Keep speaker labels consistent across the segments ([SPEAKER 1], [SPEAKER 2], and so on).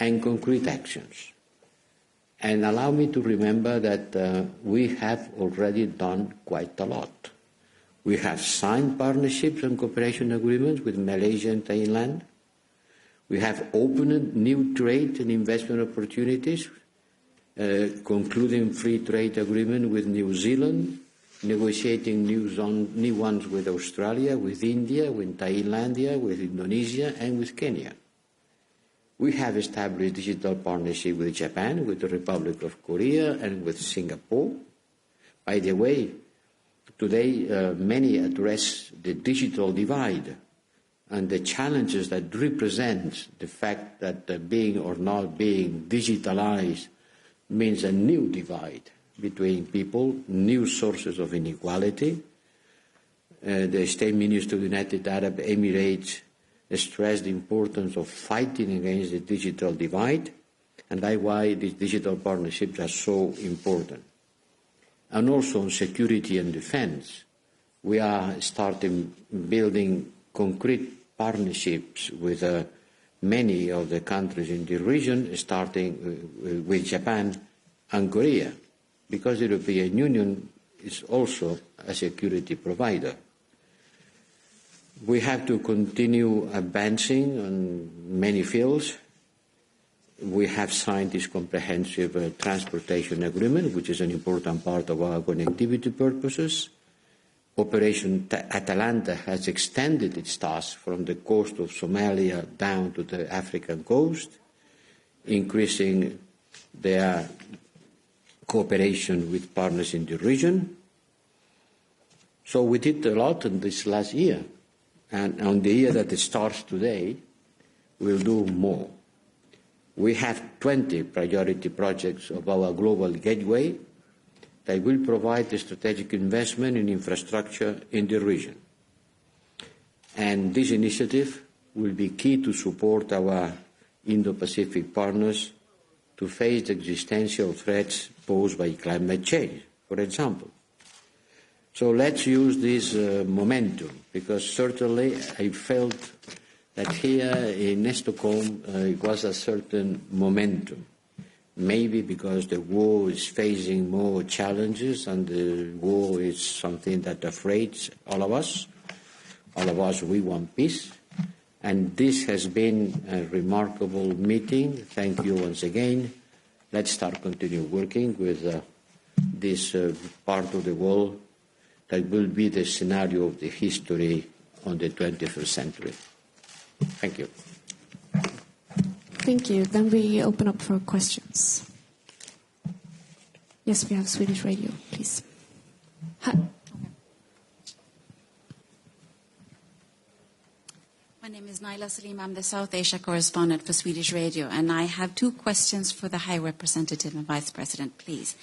[SPEAKER 1] and concrete actions. And allow me to remember that we have already done quite a lot. We have signed partnerships and cooperation agreements with Malaysia and Thailand. We have opened new trade and investment opportunities, concluding free trade agreement with New Zealand, negotiating new ones with Australia, with India, with Thailand, with Indonesia, and with Kenya. We have established digital partnership with Japan, with the Republic of Korea, and with Singapore. By the way, today many address the digital divide and the challenges that represent the fact that being or not being digitalized means a new divide between people, new sources of inequality. The State Minister of the United Arab Emirates stressed the importance of fighting against the digital divide, and that's why these digital partnerships are so important. And also on security and defense, we are starting building concrete partnerships with many of the countries in the region, starting with Japan and Korea, because the European Union is also a security provider. We have to continue advancing on many fields. We have signed this comprehensive transportation agreement, which is an important part of our connectivity purposes. Operation Atalanta has extended its task from the coast of Somalia down to the African coast, increasing their cooperation with partners in the region. So we did a lot in this last year. And on the year that it starts today, we'll do more. We have 20 priority projects of our global gateway that will provide the strategic investment in infrastructure in the region. And this initiative will be key to support our Indo-Pacific partners to face the existential threats posed by climate change, for example. So let's use this momentum, because certainly I felt that here in Stockholm it was a certain momentum. Maybe because the war is facing more challenges, and the war is something that affrays all of us. All of us, we want peace. And this has been a remarkable meeting. Thank you once again. Let's continue working with this part of the world that will be the scenario of the history on the 21st century. Thank you.
[SPEAKER 2] Thank you. Then we open up for questions. Yes, we have Swedish radio, please. Hi.
[SPEAKER 3] My name is Naila Salim. I'm the South Asia correspondent for Swedish Radio, and I have two questions for the High Representative and Vice President, please.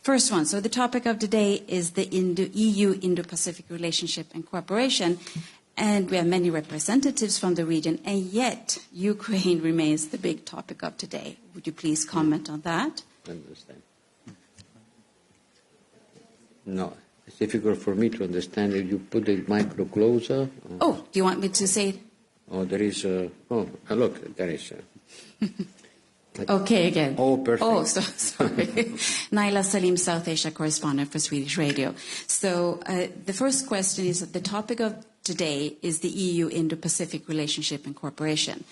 [SPEAKER 3] First one, so the topic of today is the EU Indo-Pacific relationship and cooperation, and we have many representatives from the region, and yet Ukraine remains the big topic of today. Would you please comment on that?
[SPEAKER 1] I understand. No, it's difficult for me to understand. If you put the micro closer.
[SPEAKER 3] Oh, do you want me to say?
[SPEAKER 1] Oh, there is look, there is.
[SPEAKER 3] Okay, again.
[SPEAKER 1] Oh, perfect.
[SPEAKER 3] Oh, sorry. Naila Salim, South Asia correspondent for Swedish Radio. So the first question is that the topic of today is the EU Indo-Pacific relationship and cooperation.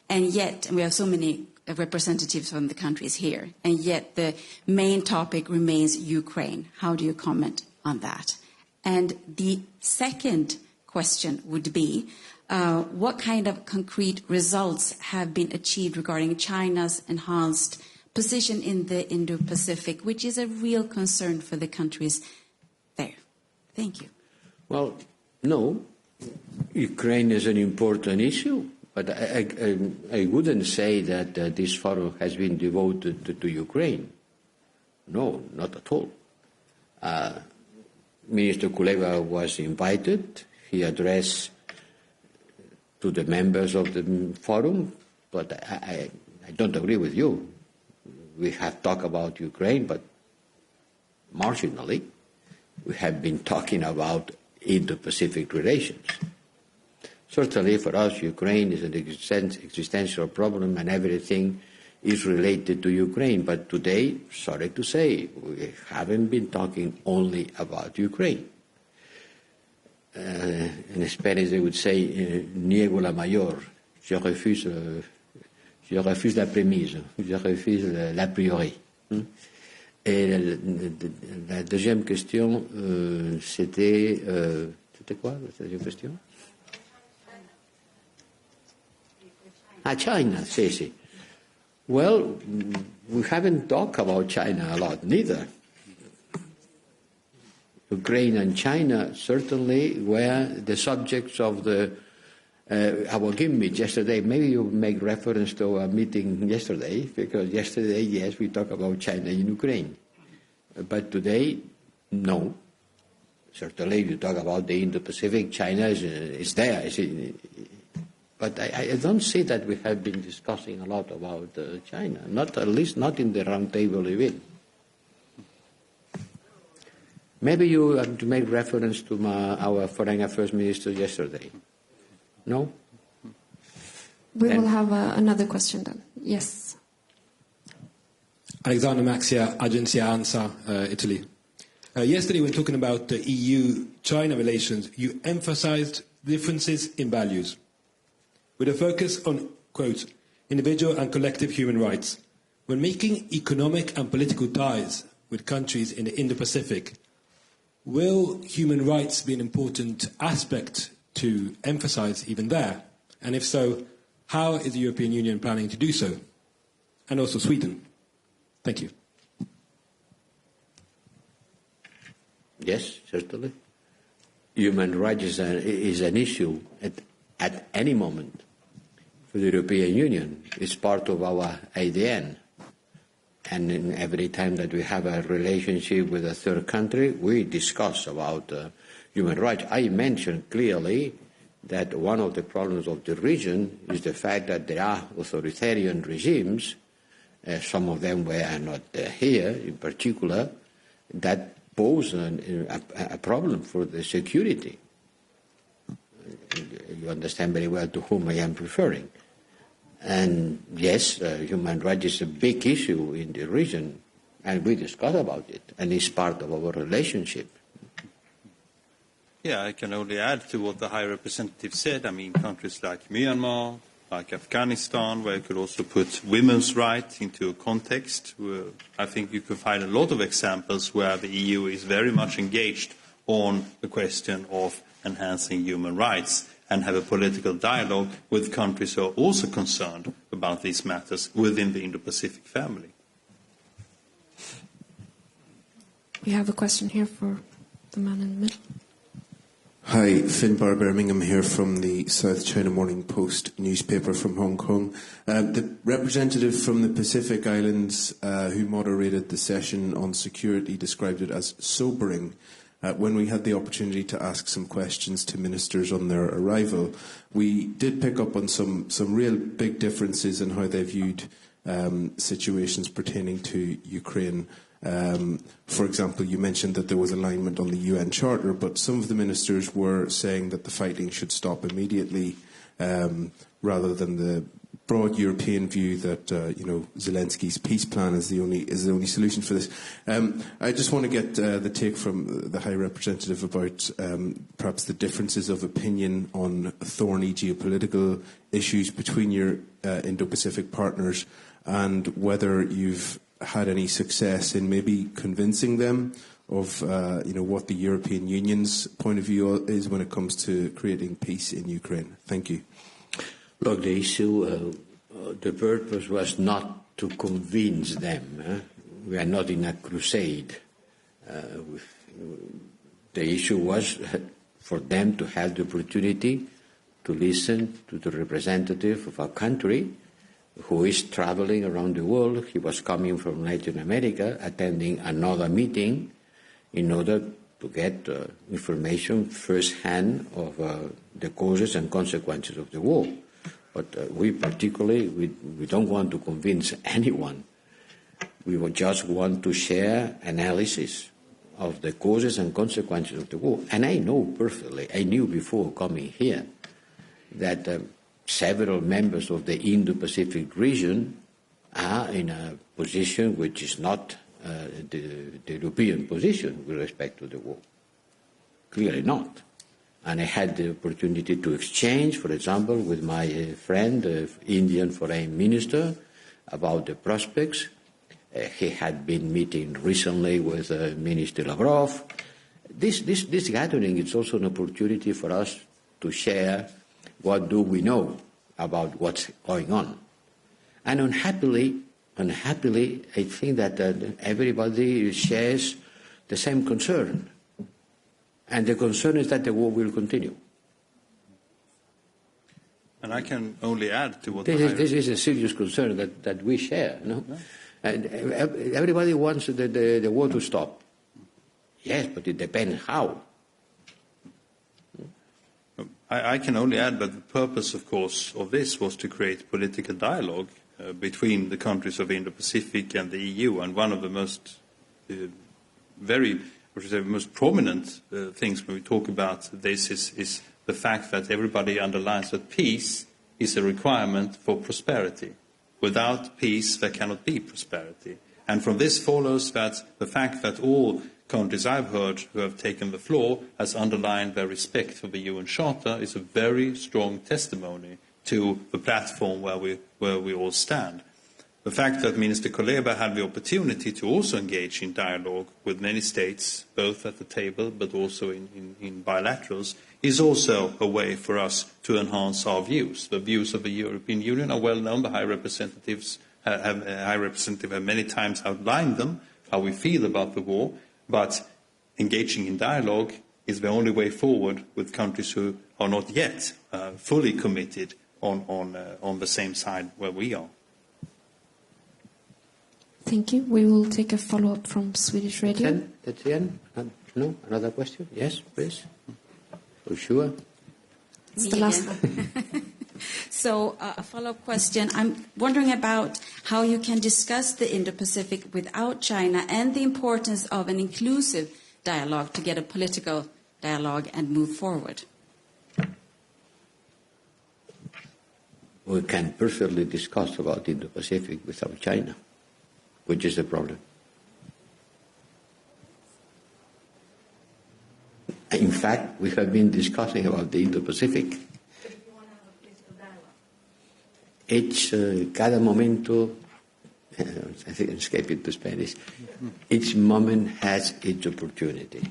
[SPEAKER 3] And yet, and we have so many representatives from the countries here, and yet the main topic remains Ukraine. How do you comment on that? And the second question would be, what kind of concrete results have been achieved regarding China's enhanced position in the Indo-Pacific, which is a real concern for the countries there? Thank you.
[SPEAKER 1] Well, no, Ukraine is an important issue, but I wouldn't say that this forum has been devoted to Ukraine. No, not at all. Minister Kuleva was invited. He addressed to the members of the forum, but I don't agree with you. We have talked about Ukraine, but marginally. We have been talking about Indo-Pacific relations. Certainly for us, Ukraine is an existential problem, and everything is related to Ukraine. But today, sorry to say, we haven't been talking only about Ukraine. In Spanish they would say, niego la mayor, je refuse la prémise, je refuse l'a priori. Et la deuxième question, c'était quoi la deuxième question? China, sì. Well, we haven't talked about China a lot, neither. Ukraine and China certainly were the subjects of our gimmick yesterday. Maybe you make reference to a meeting yesterday, because yesterday, yes, we talked about China and Ukraine. But today, no. Certainly, you talk about the Indo-Pacific, China is there. But I don't see that we have been discussing a lot about China, at least not in the roundtable event. Maybe you have to make reference to our Foreign Affairs Minister yesterday. No?
[SPEAKER 2] We will have another question then. Yes.
[SPEAKER 4] Alexander Maxia, Agenzia ANSA, Italy. Yesterday, when talking about the EU-China relations, you emphasized differences in values, with a focus on, quote, individual and collective human rights. When making economic and political ties with countries in the Indo-Pacific, will human rights be an important aspect to emphasize even there? And if so, how is the European Union planning to do so? And also Sweden. Thank you.
[SPEAKER 1] Yes, certainly. Human rights is an issue at any moment for the European Union. It's part of our ADN. And in every time that we have a relationship with a third country, we discuss about human rights. I mentioned clearly that one of the problems of the region is the fact that there are authoritarian regimes, some of them were not here in particular, that pose a problem for the security. You understand very well to whom I am referring. And yes, human rights is a big issue in the region, and we discuss about it, and it's part of our relationship.
[SPEAKER 5] Yeah, I can only add to what the High Representative said. I mean, countries like Myanmar, like Afghanistan, where you could also put women's rights into a context. I think you can find a lot of examples where the EU is very much engaged on the question of enhancing human rights and have a political dialogue with countries who are also concerned about these matters within the Indo-Pacific family.
[SPEAKER 2] We have a question here for the man in the middle.
[SPEAKER 6] Hi, Finbar Birmingham here from the South China Morning Post newspaper from Hong Kong. The representative from the Pacific Islands who moderated the session on security described it as sobering. When we had the opportunity to ask some questions to ministers on their arrival, we did pick up on some real big differences in how they viewed situations pertaining to Ukraine. For example, you mentioned that there was alignment on the UN Charter, but some of the ministers were saying that the fighting should stop immediately, rather than the broad European view that Zelensky's peace plan is the only solution for this. I just want to get the take from the High Representative about perhaps the differences of opinion on thorny geopolitical issues between your Indo-Pacific partners, and whether you've had any success in maybe convincing them of what the European Union's point of view is when it comes to creating peace in Ukraine. Thank you.
[SPEAKER 1] Look, the issue, the purpose was not to convince them. We are not in a crusade. The issue was for them to have the opportunity to listen to the representative of our country who is traveling around the world. He was coming from Latin America, attending another meeting in order to get information firsthand of the causes and consequences of the war. But we particularly, we don't want to convince anyone. We would just want to share analysis of the causes and consequences of the war. And I know perfectly, I knew before coming here, that several members of the Indo-Pacific region are in a position which is not the European position with respect to the war. Clearly not. And I had the opportunity to exchange, for example, with my friend, the Indian foreign minister, about the prospects. He had been meeting recently with Minister Lavrov. This gathering is also an opportunity for us to share what do we know about what's going on. And unhappily, I think that everybody shares the same concern. And the concern is that the war will continue.
[SPEAKER 5] And I can only add to what
[SPEAKER 1] this is a serious concern that we share. No? And everybody wants the war to stop. Yes, but it depends how.
[SPEAKER 5] I can only add that the purpose, of course, of this was to create political dialogue between the countries of Indo-Pacific and the EU. And one of the most most prominent things when we talk about this is the fact that everybody underlines that peace is a requirement for prosperity. Without peace, there cannot be prosperity. And from this follows that the fact that all countries I've heard who have taken the floor has underlined their respect for the UN Charter is a very strong testimony to the platform where we all stand. The fact that Minister Kuleba had the opportunity to also engage in dialogue with many states, both at the table but also in bilaterals, is also a way for us to enhance our views. The views of the European Union are well known. The High Representative have many times outlined them, how we feel about the war, but engaging in dialogue is the only way forward with countries who are not yet fully committed on the same side where we are.
[SPEAKER 2] Thank you. We will take a follow-up from Swedish Radio.
[SPEAKER 1] That's the end. No? Another question? Yes, please. For sure.
[SPEAKER 2] It's the last one.
[SPEAKER 3] So a follow-up question. I'm wondering about how you can discuss the Indo-Pacific without China and the importance of an inclusive dialogue to get a political dialogue and move forward.
[SPEAKER 1] We can perfectly discuss about the Indo-Pacific without China, which is the problem. In fact, we have been discussing about the Indo-Pacific. Cada momento, I think I'm escaping to Spanish, each moment has its opportunity.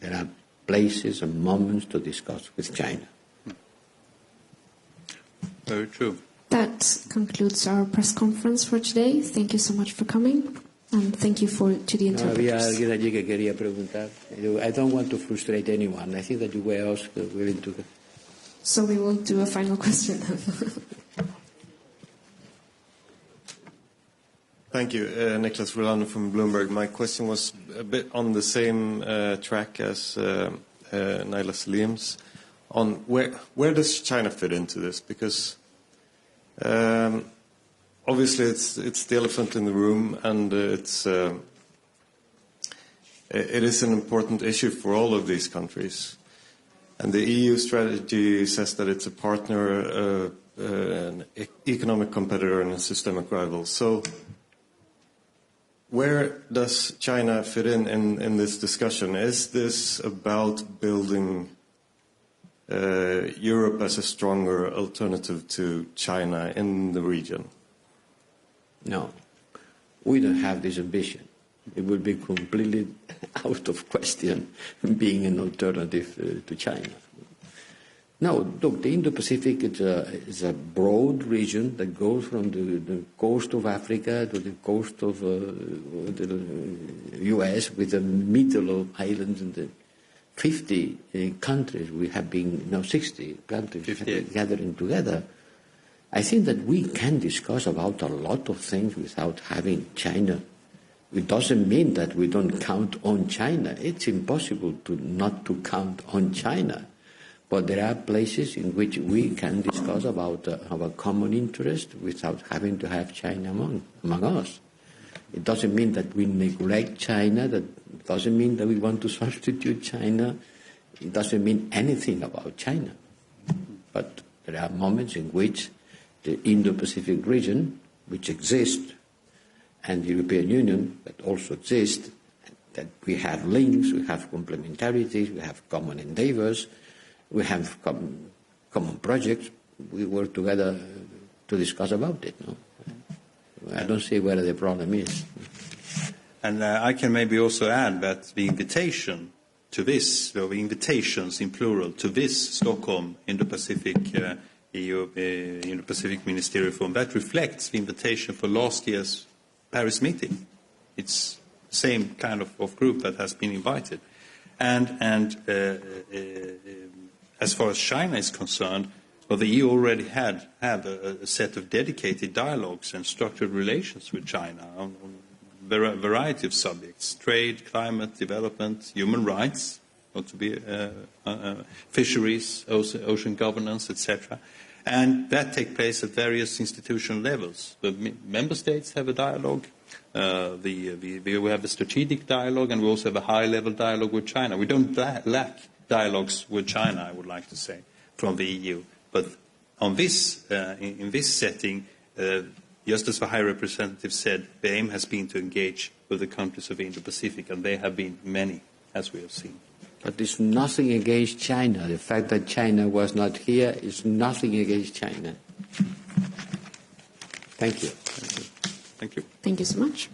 [SPEAKER 1] There are places and moments to discuss with China.
[SPEAKER 5] Very true.
[SPEAKER 2] That concludes our press conference for today. Thank you so much for coming, and thank you to the interpreters.
[SPEAKER 1] Había alguien allí que quería preguntar. I don't want to frustrate anyone. I think that you were also willing to.
[SPEAKER 2] So we will do a final question then.
[SPEAKER 7] Thank you. Nicholas Rolando from Bloomberg. My question was a bit on the same track as Naila Salim's, on where does China fit into this? Because obviously it's the elephant in the room, and it is an important issue for all of these countries. And the EU strategy says that it's a partner, an economic competitor, and a systemic rival. So where does China fit in this discussion? Is this about building Europe as a stronger alternative to China in the region?
[SPEAKER 1] No, we don't have this ambition. It would be completely out of question being an alternative to China. No, look, the Indo-Pacific is a broad region that goes from the coast of Africa to the coast of the U.S. with the middle of islands and the 50 countries. We have been, 60 countries gathering together. I think that we can discuss about a lot of things without having China. It doesn't mean that we don't count on China. It's impossible not to count on China. But there are places in which we can discuss about our common interest without having to have China among us. It doesn't mean that we neglect China. That doesn't mean that we want to substitute China. It doesn't mean anything about China. But there are moments in which the Indo-Pacific region, which exists and the European Union that also exist, that we have links, we have complementarities, we have common endeavors, we have common projects. We work together to discuss about it. No? I don't see where the problem is.
[SPEAKER 5] And I can maybe also add that the invitation to this, or the invitations in plural, to this Stockholm Indo-Pacific EU Indo-Pacific Ministerial Forum, that reflects the invitation for last year's Paris meeting. It's the same kind of group that has been invited. And as far as China is concerned, well, the EU already have a set of dedicated dialogues and structured relations with China on a variety of subjects: trade, climate, development, human rights, not to be fisheries, ocean governance, etc. And that takes place at various institutional levels. The member states have a dialogue. We have a strategic dialogue, and we also have a high-level dialogue with China. We don't lack dialogues with China, I would like to say, from the EU. But on this, in this setting, just as the High Representative said, the aim has been to engage with the countries of the Indo-Pacific, and there have been many, as we have seen.
[SPEAKER 1] But there's nothing against China. The fact that China was not here is nothing against China. Thank you.
[SPEAKER 5] Thank you.
[SPEAKER 2] Thank you so much.